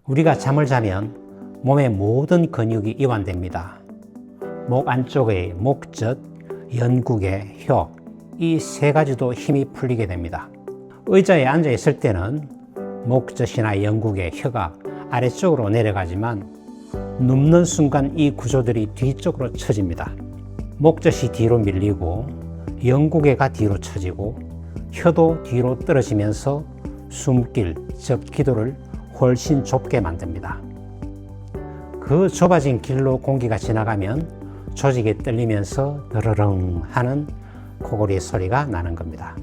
우리가 잠을 자면 몸의 모든 근육이 이완됩니다. 목 안쪽의 목젖, 연국의 혀, 이 세 가지도 힘이 풀리게 됩니다. 의자에 앉아 있을 때는 목젖이나 연국의 혀가 아래쪽으로 내려가지만 눕는 순간 이 구조들이 뒤쪽으로 처집니다. 목젖이 뒤로 밀리고 연국외가 뒤로 처지고 혀도 뒤로 떨어지면서 숨길, 즉 기도를 훨씬 좁게 만듭니다. 그 좁아진 길로 공기가 지나가면 조직이 떨리면서 드르릉 하는 코골이 소리가 나는 겁니다.